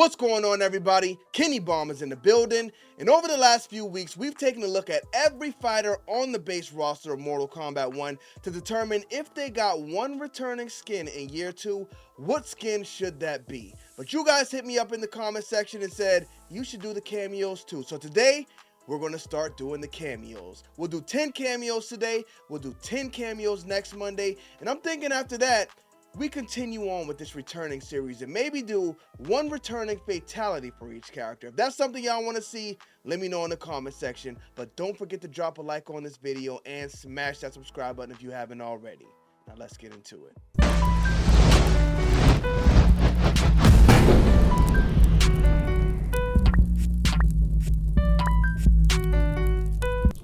What's going on, everybody? Kennybomb is in the building, and over the last few weeks, we've taken a look at every fighter on the base roster of Mortal Kombat 1 to determine if they got one returning skin in year 2, what skin should that be? But you guys hit me up in the comment section and said you should do the cameos too. So today, we're going to start doing the cameos. We'll do 10 cameos today, we'll do 10 cameos next Monday, and I'm thinking after that, we continue on with this returning series and maybe do one returning fatality for each character. If that's something y'all want to see, let me know in the comment section. But don't forget to drop a like on this video and smash that subscribe button if you haven't already. Now let's get into it.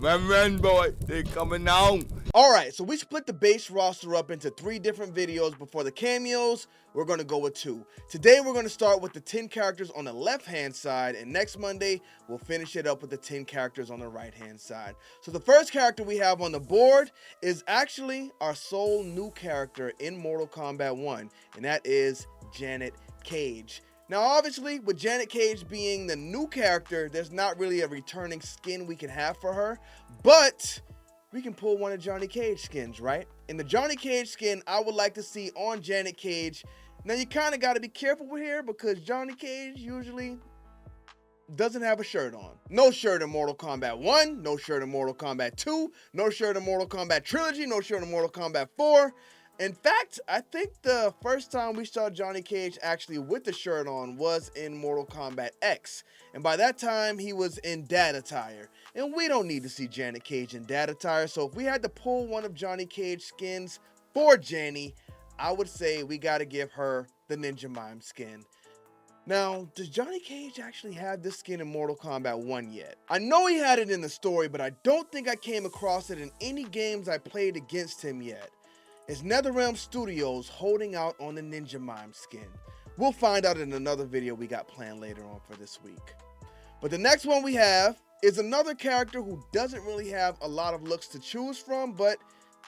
Run, boy, they coming on. Alright, so we split the base roster up into 3 different videos. Before the cameos, we're going to go with 2. Today, we're going to start with the 10 characters on the left-hand side, and next Monday, we'll finish it up with the 10 characters on the right-hand side. So the first character we have on the board is actually our sole new character in Mortal Kombat 1, and that is Janet Cage. Now, obviously, with Janet Cage being the new character, there's not really a returning skin we can have for her, but we can pull one of Johnny Cage skins, right? And the Johnny Cage skin I would like to see on Janet Cage. Now, you kind of got to be careful with here because Johnny Cage usually doesn't have a shirt on. No shirt in Mortal Kombat 1, no shirt in Mortal Kombat 2, no shirt in Mortal Kombat Trilogy, no shirt in Mortal Kombat 4. In fact, I think the first time we saw Johnny Cage actually with the shirt on was in Mortal Kombat X. And by that time, he was in dad attire. And we don't need to see Janet Cage in dad attire. So if we had to pull one of Johnny Cage skins for Janny, I would say we got to give her the Ninja Mime skin. Now, does Johnny Cage actually have this skin in Mortal Kombat 1 yet? I know he had it in the story, but I don't think I came across it in any games I played against him yet. Is Netherrealm Studios holding out on the Ninja Mime skin? We'll find out in another video we got planned later on for this week. But the next one we have is another character who doesn't really have a lot of looks to choose from, but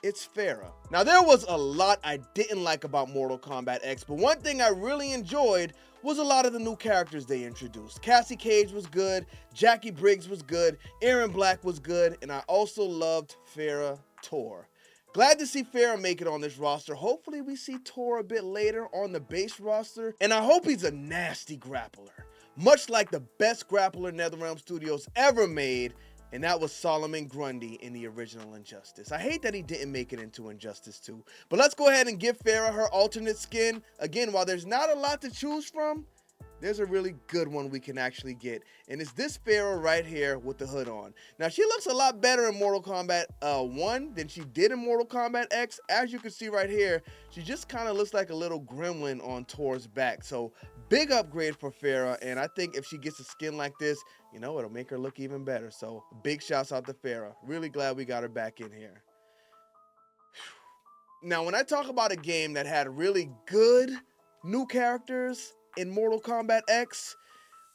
it's Pharah. Now, there was a lot I didn't like about Mortal Kombat X, but one thing I really enjoyed was a lot of the new characters they introduced. Cassie Cage was good, Jackie Briggs was good, Aaron Black was good, and I also loved Pharah Tor. Glad to see Pharah make it on this roster. Hopefully we see Tor a bit later on the base roster. And I hope he's a nasty grappler. Much like the best grappler Netherrealm Studios ever made. And that was Solomon Grundy in the original Injustice. I hate that he didn't make it into Injustice 2. But let's go ahead and give Pharah her alternate skin. Again, while there's not a lot to choose from, there's a really good one we can actually get. And it's this Pharah right here with the hood on. Now, she looks a lot better in Mortal Kombat 1 than she did in Mortal Kombat X. As you can see right here, she just kind of looks like a little gremlin on Tor's back. So, big upgrade for Pharah. And I think if she gets a skin like this, you know, it'll make her look even better. So, big shouts out to Pharah. Really glad we got her back in here. Now, when I talk about a game that had really good new characters in Mortal Kombat X,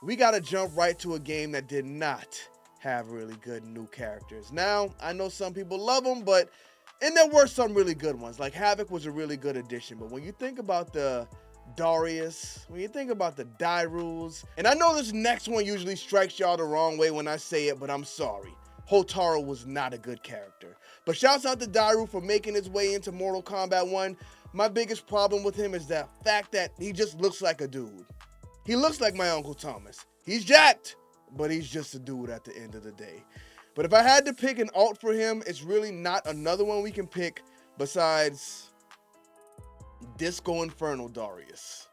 we gotta jump right to a game that did not have really good new characters. Now, I know some people love them, and there were some really good ones. Like Havoc was a really good addition, but when you think about the Darius, when you think about the Dairus, and I know this next one usually strikes y'all the wrong way when I say it, but I'm sorry. Hotaro was not a good character. But shouts out to Dairu for making his way into Mortal Kombat 1. My biggest problem with him is the fact that he just looks like a dude. He looks like my Uncle Thomas. He's jacked, but he's just a dude at the end of the day. But if I had to pick an alt for him, it's really not another one we can pick besides Disco Inferno Darius.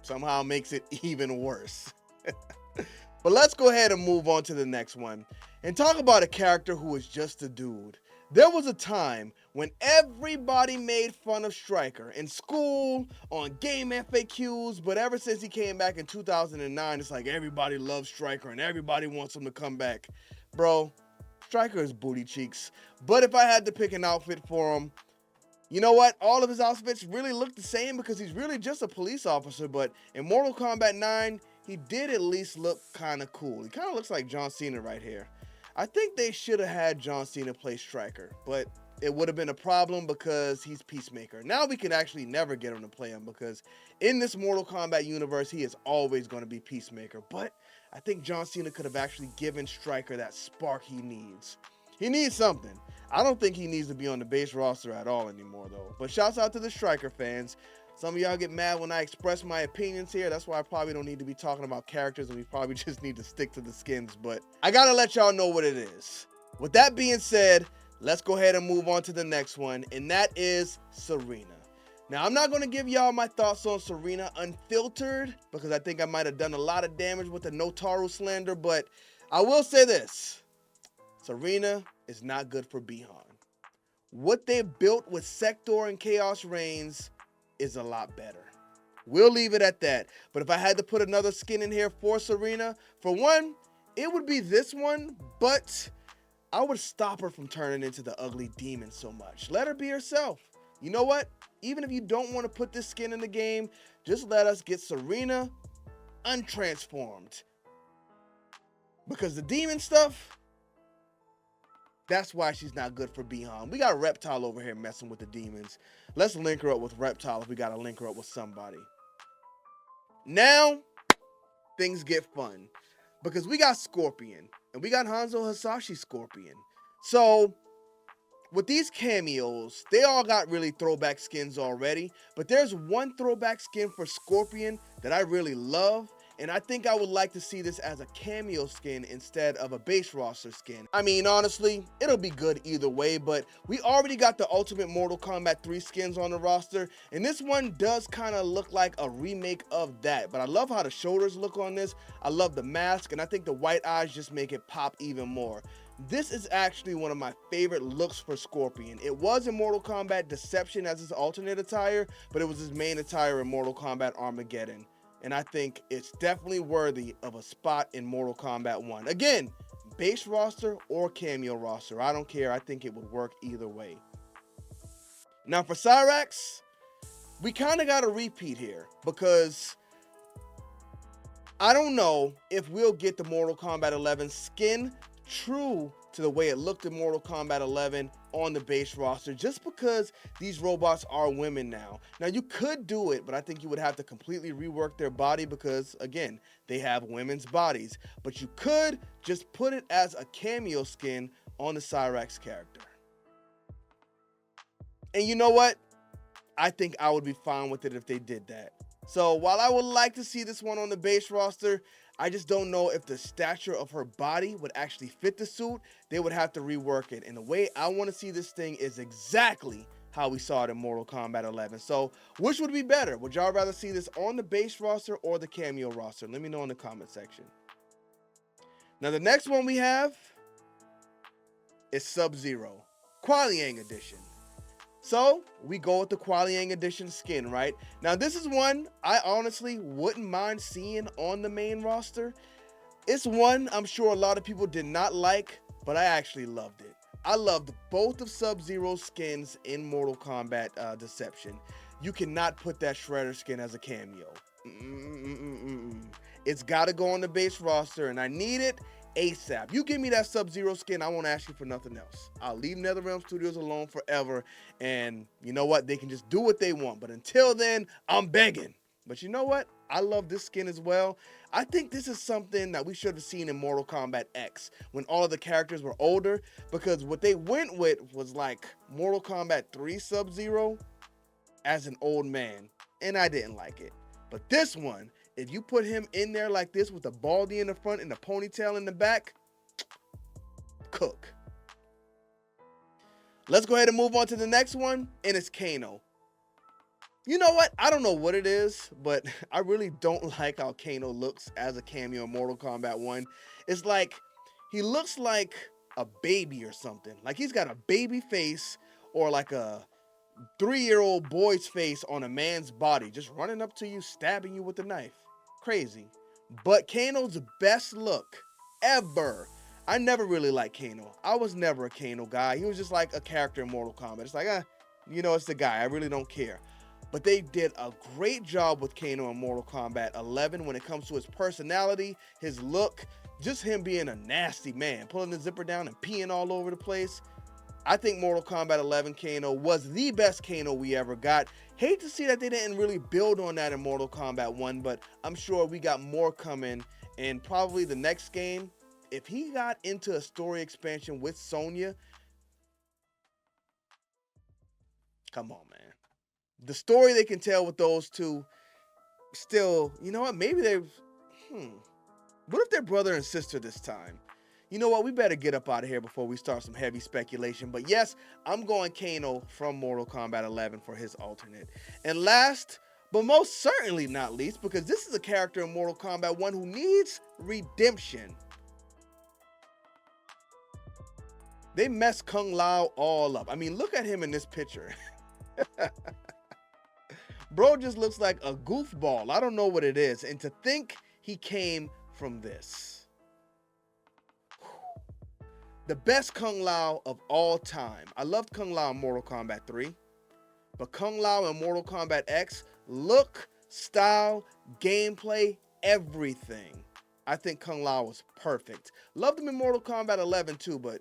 Somehow makes it even worse. But let's go ahead and move on to the next one and talk about a character who is just a dude. There was a time when everybody made fun of Stryker in school, on game FAQs, but ever since he came back in 2009, it's like everybody loves Stryker and everybody wants him to come back. Bro, Stryker is booty cheeks. But if I had to pick an outfit for him, you know what? All of his outfits really look the same because he's really just a police officer, but in Mortal Kombat 9, he did at least look kind of cool. He kind of looks like John Cena right here. I think they should have had John Cena play Stryker, but it would have been a problem because he's Peacemaker. Now we can actually never get him to play him because in this Mortal Kombat universe, he is always going to be Peacemaker. But I think John Cena could have actually given Stryker that spark he needs. He needs something. I don't think he needs to be on the base roster at all anymore, though. But shouts out to the Stryker fans. Some of y'all get mad when I express my opinions here. That's why I probably don't need to be talking about characters, and we probably just need to stick to the skins. But I gotta let y'all know what it is. With that being said, let's go ahead and move on to the next one, and that is Serena. Now, I'm not going to give y'all my thoughts on Serena unfiltered because I think I might have done a lot of damage with the Hotaro slander, but I will say this. Serena is not good for Bihan. What they've built with Sector and Chaos Reigns is a lot better. We'll leave it at that. But if I had to put another skin in here for Serena, for one, it would be this one, but I would stop her from turning into the ugly demon so much. Let her be herself. You know what? Even if you don't want to put this skin in the game, just let us get Serena untransformed. Because the demon stuff, that's why she's not good for Bihan. We got Reptile over here messing with the demons. Let's link her up with Reptile if we got to link her up with somebody. Now, things get fun. Because we got Scorpion. And we got Hanzo Hasashi Scorpion. So, with these cameos, they all got really throwback skins already. But there's one throwback skin for Scorpion that I really love. And I think I would like to see this as a cameo skin instead of a base roster skin. I mean, honestly, it'll be good either way, but we already got the Ultimate Mortal Kombat 3 skins on the roster, and this one does kind of look like a remake of that. But I love how the shoulders look on this. I love the mask, and I think the white eyes just make it pop even more. This is actually one of my favorite looks for Scorpion. It was in Mortal Kombat Deception as his alternate attire, but it was his main attire in Mortal Kombat Armageddon. And I think it's definitely worthy of a spot in Mortal Kombat 1. Again, base roster or cameo roster. I don't care. I think it would work either way. Now for Cyrax, we kind of got a repeat here because I don't know if we'll get the Mortal Kombat 11 skin true to the way it looked in Mortal Kombat 11 on the base roster, just because these robots are women now. Now, you could do it, but I think you would have to completely rework their body because, again, they have women's bodies. But you could just put it as a cameo skin on the Cyrax character. And you know what? I think I would be fine with it if they did that. So, while I would like to see this one on the base roster, I just don't know if the stature of her body would actually fit the suit. They would have to rework it. And the way I want to see this thing is exactly how we saw it in Mortal Kombat 11. So, which would be better? Would y'all rather see this on the base roster or the cameo roster? Let me know in the comment section. Now, the next one we have is SubZero, Kualiang Edition. So, we go with the Kualiang Edition skin, right? Now, this is one I honestly wouldn't mind seeing on the main roster. It's one I'm sure a lot of people did not like, but I actually loved it. I loved both of SubZero's skins in Mortal Kombat Deception. You cannot put that Shredder skin as a cameo. It's got to go on the base roster, and I need it ASAP. You give me that SubZero skin, I won't ask you for nothing else. I'll leave Netherrealm Studios alone forever, and you know what? They can just do what they want. But until then, I'm begging. But you know what? I love this skin as well. I think this is something that we should have seen in Mortal Kombat X when all of the characters were older, because what they went with was like Mortal Kombat 3 SubZero as an old man, and I didn't like it. But this one, if you put him in there like this with a baldy in the front and a ponytail in the back, cook. Let's go ahead and move on to the next one, and it's Kano. You know what? I don't know what it is, but I really don't like how Kano looks as a cameo in Mortal Kombat 1. It's like, he looks like a baby or something. Like he's got a baby face or like a 3-year-old boy's face on a man's body, just running up to you, stabbing you with a knife. Crazy. But Kano's best look ever. I never really liked Kano. I was never a Kano guy. He was just like a character in Mortal Kombat. It's like, you know, it's the guy. I really don't care. But they did a great job with Kano in Mortal Kombat 11 when it comes to his personality, his look, just him being a nasty man, pulling the zipper down and peeing all over the place. I think Mortal Kombat 11 Kano was the best Kano we ever got. Hate to see that they didn't really build on that in Mortal Kombat 1, but I'm sure we got more coming in probably the next game. If he got into a story expansion with Sonya, come on, man. The story they can tell with those two, still, you know what? Maybe they've, what if they're brother and sister this time? You know what? We better get up out of here before we start some heavy speculation. But yes, I'm going Kano from Mortal Kombat 11 for his alternate. And last, but most certainly not least, because this is a character in Mortal Kombat 1 who needs redemption. They messed Kung Lao all up. I mean, look at him in this picture. Bro just looks like a goofball. I don't know what it is. And to think he came from this. The best Kung Lao of all time. I loved Kung Lao in Mortal Kombat 3. But Kung Lao in Mortal Kombat X, look, style, gameplay, everything. I think Kung Lao was perfect. Loved him in Mortal Kombat 11 too, but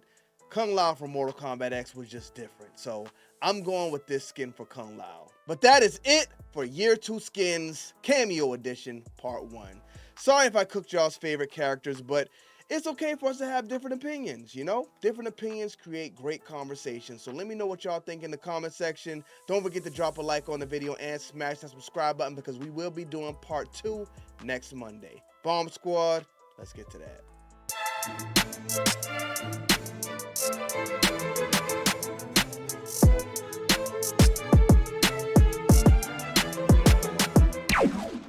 Kung Lao from Mortal Kombat X was just different. So I'm going with this skin for Kung Lao. But that is it for Year 2 Skins Cameo Edition Part 1. Sorry if I cooked y'all's favorite characters, but it's okay for us to have different opinions, you know? Different opinions create great conversations. So let me know what y'all think in the comment section. Don't forget to drop a like on the video and smash that subscribe button because we will be doing Part 2 next Monday. Bomb Squad, let's get to that.